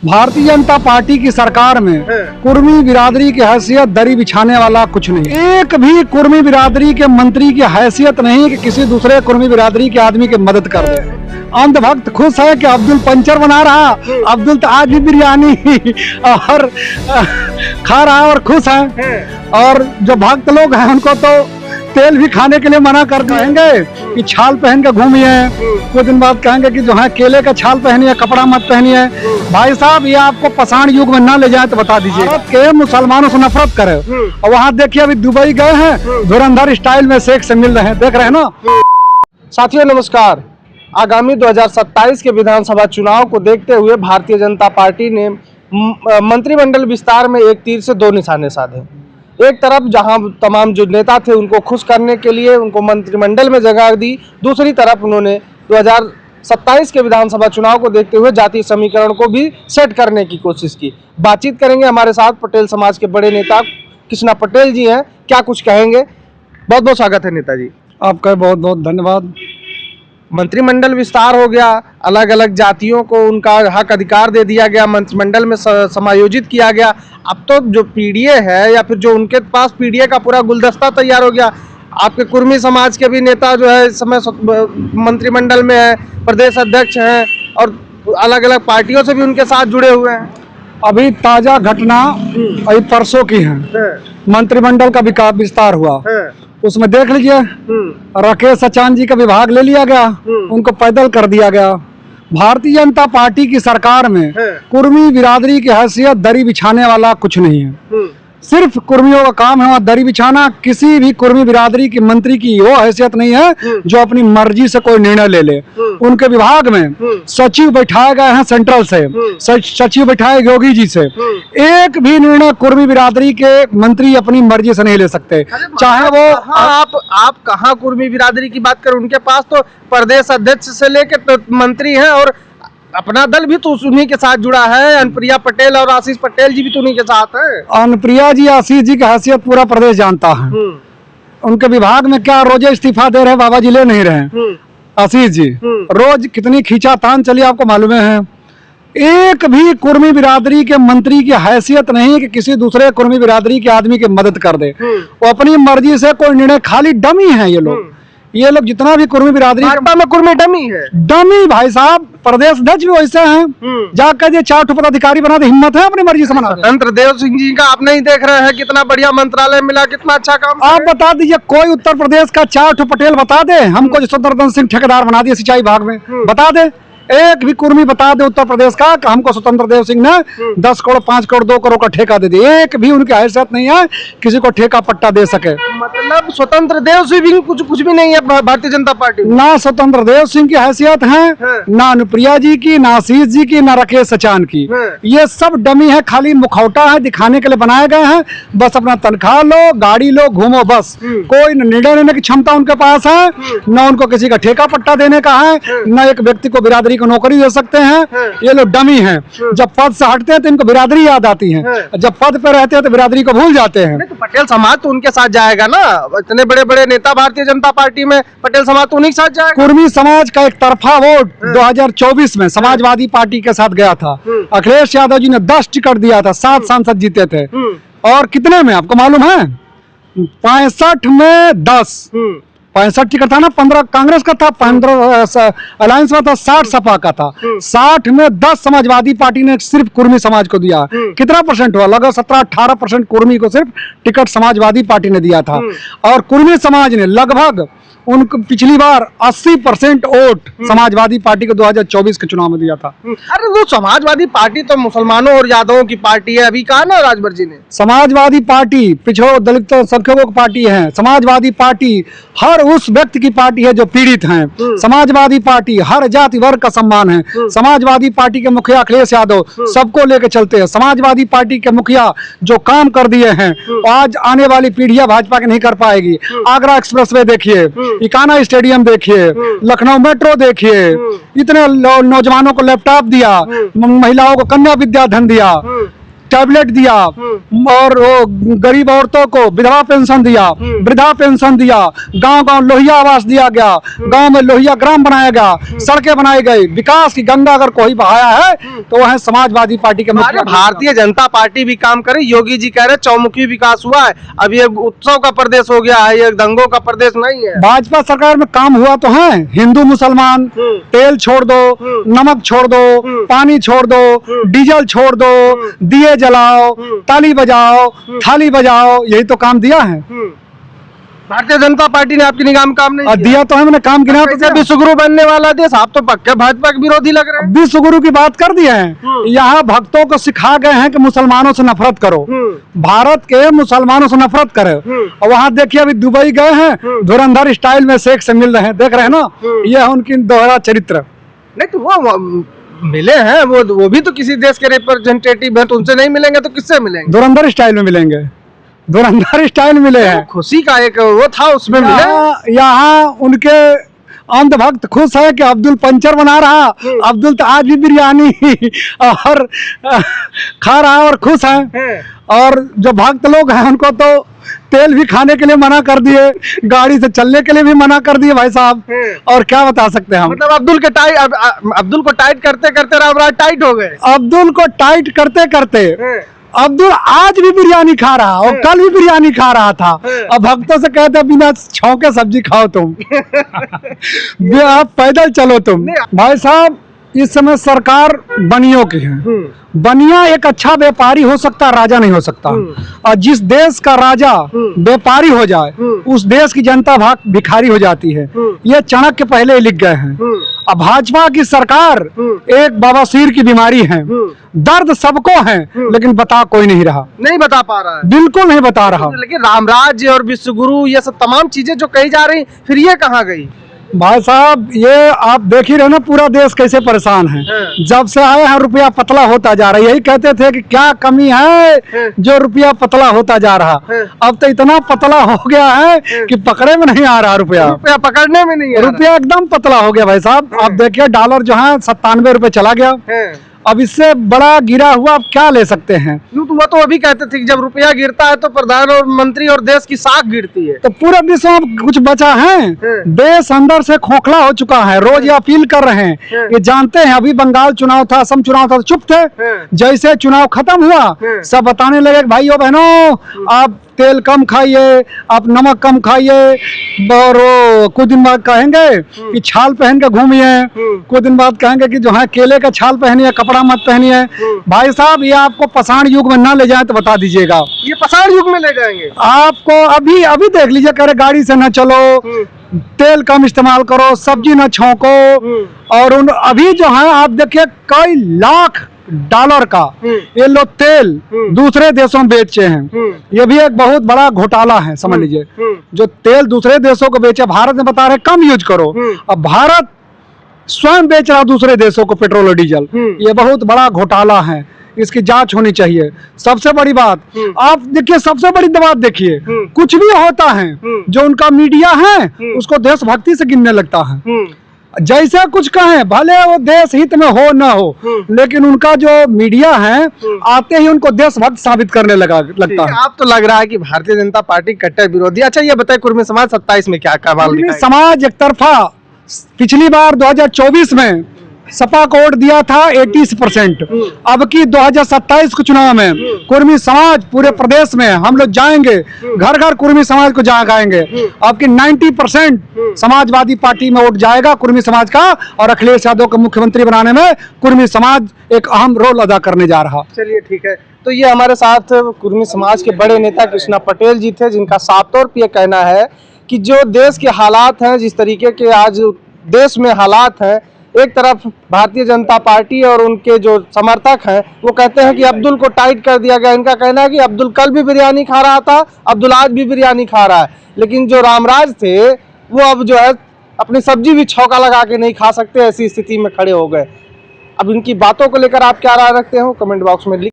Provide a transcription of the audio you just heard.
Bharatiya Janata party की सरकार में कुर्मी बिरादरी की हैसियत दरी बिछाने वाला कुछ नहीं। एक भी कुर्मी बिरादरी के मंत्री की हैसियत नहीं कि किसी दूसरे कुर्मी बिरादरी के आदमी की मदद कर दे। अंधभक्त खुश है कि अब्दुल पंचर बना रहा, अब्दुल तो आज भी बिरयानी और खा रहा और खुश है। और जो भक्त लोग हैं उनको तो तेल भी खाने के लिए मना कर देंगे कि छाल पहन के घूमिए। कुछ दिन बाद कहेंगे कि जो है केले का छाल पहनिए, कपड़ा मत पहनिए। भाई साहब, ये आपको पाषाण युग में ना ले जाए तो बता दीजिए। भारत के मुसलमानों से नफरत करे और वहाँ देखिए अभी दुबई गए हैं, धुरंधर स्टाइल में शेख से मिल रहे हैं, देख रहे हैं ना। साथियों नमस्कार। आगामी 2027 के विधानसभा चुनाव को देखते हुए भारतीय जनता पार्टी ने मंत्रिमंडल विस्तार में एक तीर से दो निशाने साधे। एक तरफ जहां तमाम जो नेता थे उनको खुश करने के लिए उनको मंत्रिमंडल में जगह दी, दूसरी तरफ उन्होंने 2027 के विधानसभा चुनाव को देखते हुए जातीय समीकरण को भी सेट करने की कोशिश की। बातचीत करेंगे, हमारे साथ पटेल समाज के बड़े नेता कृष्णा पटेल जी हैं, क्या कुछ कहेंगे। बहुत बहुत स्वागत है नेताजी। आपका बहुत बहुत धन्यवाद। मंत्रिमंडल विस्तार हो गया, अलग अलग जातियों को उनका हक अधिकार दे दिया गया, मंत्रिमंडल में समायोजित किया गया। अब तो जो पीडीए है या फिर जो उनके पास पीडीए का पूरा गुलदस्ता तैयार हो गया। आपके कुर्मी समाज के भी नेता जो है इस समय मंत्रिमंडल में है, प्रदेश अध्यक्ष हैं और अलग अलग पार्टियों से भी उनके साथ जुड़े हुए हैं। अभी ताजा घटना अभी परसों की है, मंत्रिमंडल का विस्तार हुआ। उसमें देख लीजिए, राकेश सचान जी का विभाग ले लिया गया, उनको पैदल कर दिया गया। भारतीय जनता पार्टी की सरकार में कुर्मी बिरादरी की हैसियत दरी बिछाने वाला कुछ नहीं है। सिर्फ कुर्मियों का काम है वहाँ दरी बिछाना। किसी भी कुर्मी बिरादरी की मंत्री की वो हैसियत नहीं है जो अपनी मर्जी से कोई निर्णय ले ले। उनके विभाग में सचिव बैठाए गए हैं सेंट्रल से, सचिव बैठाए योगी जी से। एक भी निर्णय कुर्मी बिरादरी के मंत्री अपनी मर्जी से नहीं ले सकते, चाहे वो आप कहाँ कुर्मी बिरादरी की बात करें। उनके पास तो प्रदेश अध्यक्ष से लेकर तो मंत्री हैं और अपना दल भी तो उन्हीं के साथ जुड़ा है। अनुप्रिया पटेल और आशीष पटेल जी भी तो उन्हीं के साथ है। अनुप्रिया जी, आशीष जी की हैसियत पूरा प्रदेश जानता है। उनके विभाग में क्या रोजे इस्तीफा दे रहे हैं, बाबा जी ले नहीं रहे। आशीष जी रोज कितनी खींचातान चली आपको मालूम है। एक भी कुर्मी बिरादरी के मंत्री की हैसियत नहीं कि किसी दूसरे कुर्मी बिरादरी के आदमी की मदद कर दे। वो अपनी मर्जी से कोई निर्णय, खाली डमी है ये लोग जितना भी कुर्मी बिरादरी में कुर्मी डमी है। डमी भाई साहब, प्रदेश अध्यक्ष भी वैसे हैं। जाकर ये 4 पदाधिकारी बना दे, हिम्मत है अपनी मर्जी से बना दे। स्वतंत्र देव सिंह जी का आप नहीं देख रहे हैं, कितना बढ़िया मंत्रालय मिला, कितना अच्छा काम। आप बता दीजिए, कोई उत्तर प्रदेश का 4 पटेल बता दे हमको, जो स्वतंत्र सिंह ठेकेदार बना दिए सिंचाई विभाग में, बता दे। एक भी कुर्मी बता दे उत्तर प्रदेश का कि हमको स्वतंत्र देव सिंह ने 10 करोड़ 5 करोड़ 2 करोड़ का ठेका दे दिया। एक भी उनकी हैसियत नहीं है किसी को ठेका पट्टा दे सके। मतलब स्वतंत्र देव सिंह कुछ भी नहीं है भारतीय जनता पार्टी। ना स्वतंत्र देव सिंह की हैसियत है, ना अनुप्रिया जी की, ना आशीष जी की, ना राकेश सचान की। ये सब डमी है, खाली मुखौटा है, दिखाने के लिए बनाए गए हैं। बस अपना तनख्वाह लो, गाड़ी लो, घूमो, बस। कोई निर्णय लेने की क्षमता उनके पास है, न उनको किसी का ठेका पट्टा देने का है, न एक व्यक्ति को बिरादरी को नौकरी दे सकते हैं। ये लोग डमी हैं। जब पद से हटते हैं तो इनको बिरादरी याद आती है, जब पद पे रहते हैं तो बिरादरी को भूल जाते हैं। तो पटेल समाज तो उनके साथ जाएगा ना, इतने बड़े बड़े नेता भारतीय जनता पार्टी में, पटेल समाज तो उन्हीं के साथ जाएगा। कुर्मी समाज का एक तरफा वोट 2024 में समाजवादी पार्टी के साथ गया था। अखिलेश यादव जी ने 10 टिकट दिया था, 7 सांसद जीते थे। और कितने में आपको मालूम है? 65 में 10, 65 टिकट था ना, 15 कांग्रेस का था, 15 अलायंस में था, 60 सपा का था। 60 में 10 समाजवादी पार्टी ने सिर्फ कुर्मी समाज को दिया। कितना परसेंट हुआ? लगभग 17-18% कुर्मी को सिर्फ टिकट समाजवादी पार्टी ने दिया था। और कुर्मी समाज ने लगभग उनको पिछली बार 80% वोट समाजवादी पार्टी को 2024 के चुनाव में दिया था। अरे वो समाजवादी पार्टी तो मुसलमानों और यादवों की पार्टी है, अभी कहा ना राजभर जी ने। समाजवादी पार्टी पिछड़ों दलित संख्यकों की पार्टी है। समाजवादी पार्टी हर उस व्यक्ति की पार्टी है जो पीड़ित हैं। समाजवादी पार्टी हर जाति वर्ग का सम्मान है। समाजवादी पार्टी के मुखिया अखिलेश यादव सबको लेकर चलते हैं। समाजवादी पार्टी के मुखिया जो काम कर दिए हैं आज आने वाली पीढ़ियां भाजपा की नहीं कर पाएगी। आगरा एक्सप्रेसवे देखिए, इकाना स्टेडियम देखिए, लखनऊ मेट्रो देखिए, इतने नौजवानों को लैपटॉप दिया, महिलाओं को कन्या विद्या धन दिया। टैबलेट दिया, और वो गरीब औरतों को विधवा पेंशन दिया, वृद्धा पेंशन दिया, गांव गांव लोहिया आवास दिया गया, गांव में लोहिया ग्राम बनाया गया, सड़कें बनाई गई, विकास की गंगा अगर कोई बहाया है तो वह है समाजवादी पार्टी के मुखिया। भारतीय जनता पार्टी भी काम करे, योगी जी कह रहे चौमुखी विकास हुआ है, अब ये उत्सव का प्रदेश हो गया है, ये दंगों का प्रदेश नहीं है। भाजपा सरकार में काम हुआ तो है, हिंदू मुसलमान, तेल छोड़ दो, नमक छोड़ दो, पानी छोड़ दो, डीजल छोड़ दो, दिए जलाओ, ताली बजाओ, थाली बजाओ, यही तो काम दिया है। भारतीय जनता पार्टी ने आपकी निगाह में काम नहीं दिया तो है, मैंने काम गिना तो विश्वगुरु बनने वाला देश, आप तो पक्के भाजपा के विरोधी लग रहे हैं। विश्वगुरु की बात कर दिए हैं, यहाँ भक्तों को सिखा गए हैं कि मुसलमानों से नफरत करो, भारत के मुसलमानों से नफरत करे। और वहाँ देखिए अभी दुबई गए हैं, धुरंधर स्टाइल में शेख से मिल रहे हैं, देख रहे हैं ना, ये है उनकी दोहरा चरित्र। नहीं तो वो मिले हैं, वो भी तो किसी देश के रिप्रेजेंटेटिव है, तो उनसे नहीं मिलेंगे तो किससे मिलेंगे? धुरंधर स्टाइल में मिलेंगे, धुरंधर स्टाइल मिले हैं, खुशी का एक वो था उसमें मिले। यहाँ उनके अंधभक्त खुश है कि अब्दुल पंचर बना रहा, अब्दुल तो आज भी बिरयानी और खा रहा और खुश है। और जो भक्त लोग हैं उनको तो तेल भी खाने के लिए मना कर दिए, गाड़ी से चलने के लिए भी मना कर दिए भाई साहब। और क्या बता सकते हैं हम, मतलब अब्दुल को टाइट करते करते रामराज टाइट हो गए। अब्दुल को टाइट करते करते अब्दुल आज भी बिरयानी खा रहा और कल भी बिरयानी खा रहा था। अब भक्तों से कहते बिना छौके सब्जी खाओ तुम आप पैदल चलो तुम। भाई साहब इस समय सरकार बनियों की है, बनिया एक अच्छा व्यापारी हो सकता, राजा नहीं हो सकता। और जिस देश का राजा व्यापारी हो जाए उस देश की जनता भाग भिखारी हो जाती है, ये चाणक्य पहले ही लिख गए हैं। अब भाजपा की सरकार एक बवासीर की बीमारी है, दर्द सबको है लेकिन बता कोई नहीं रहा, नहीं बता पा रहा है, बिल्कुल नहीं बता रहा। लेकिन रामराज्य और विश्वगुरु ये सब तमाम चीजें जो कही जा रही, फिर ये कहाँ गई? भाई साहब ये आप देख ही रहे ना, पूरा देश कैसे परेशान है। जब से आए हैं रुपया पतला होता जा रहा है, यही कहते थे कि क्या कमी है जो रुपया पतला होता जा रहा। अब तो इतना पतला हो गया है कि पकड़े में नहीं आ रहा रुपया पकड़ने में नहीं, रुपया एकदम पतला हो गया भाई साहब। अब देखिए डॉलर जो है 97 रुपए चला गया, अब इससे बड़ा गिरा हुआ आप क्या ले सकते हैं। वो तो अभी कहते थे कि जब रुपया गिरता है तो प्रधानमंत्री और देश की साख गिरती है। तो पूरे विश्व में कुछ बचा है, देश अंदर से खोखला हो चुका है। रोज ये अपील कर रहे हैं, ये जानते हैं अभी बंगाल चुनाव था, असम चुनाव था, तो चुप थे। जैसे चुनाव खत्म हुआ सब बताने लगे भाइयों बहनों आप तेल कम खाइए, आप नमक कम खाइए, और कुछ दिन बाद कहेंगे कि छाल पहन के घूमिए, कुछ दिन बाद कहेंगे कि जो है केले का छाल पहनिए, कपड़ा मत पहनिए। भाई साहब ये आपको पाषाण युग में ना ले जाए तो बता दीजिएगा। ये पाषाण युग में ले जाएंगे आपको। अभी अभी देख लीजिए, कह रहे गाड़ी से न चलो, तेल कम इस्तेमाल करो, सब्जी न छौंको, और अभी जो है आप देखिए कई लाख डॉलर का ये लोग तेल दूसरे देशों में बेचे हैं। ये भी एक बहुत बड़ा घोटाला है, समझ लीजिए। जो तेल दूसरे देशों को बेचे, भारत में बता रहे कम यूज करो, अब भारत स्वयं बेच रहा दूसरे देशों को पेट्रोल और डीजल। ये बहुत बड़ा घोटाला है, इसकी जांच होनी चाहिए। सबसे बड़ी बात आप देखिए, सबसे बड़ी बात देखिए, कुछ भी होता है जो उनका मीडिया है उसको देशभक्ति से गिनने लगता है। जैसा कुछ कहें भले वो देश हित में हो ना हो, लेकिन उनका जो मीडिया है आते ही उनको देशभक्त साबित करने लगता है। आप तो लग रहा है कि भारतीय जनता पार्टी कट्टर विरोधी। अच्छा ये बताइए कुर्मी समाज 27 में क्या कमाल दिखाएगा? समाज एक तरफा पिछली बार 2024 में सपा को वोट दिया था 80%, अब की 2027 के चुनाव में कुर्मी समाज पूरे प्रदेश में हम लोग जाएंगे, घर घर कुर्मी समाज को जागाएंगे। अब की 90% समाजवादी पार्टी में वोट जाएगा कुर्मी समाज का, और अखिलेश यादव को मुख्यमंत्री बनाने में कुर्मी समाज एक अहम रोल अदा करने जा रहा। चलिए ठीक है, तो ये हमारे साथ कुर्मी समाज के बड़े नेता कृष्णा पटेल जी थे, जिनका साफ तौर पर यह कहना है कि जो देश के हालात हैं, जिस तरीके के आज देश में हालात हैं, एक तरफ भारतीय जनता पार्टी और उनके जो समर्थक हैं वो कहते हैं कि अब्दुल को टाइट कर दिया गया। इनका कहना है कि अब्दुल कल भी बिरयानी खा रहा था, अब्दुल आज भी बिरयानी खा रहा है, लेकिन जो रामराज थे वो अब जो है अपनी सब्जी भी छौका लगा के नहीं खा सकते, ऐसी स्थिति में खड़े हो गए। अब इनकी बातों को लेकर आप क्या राय रखते हो कमेंट बॉक्स में लिख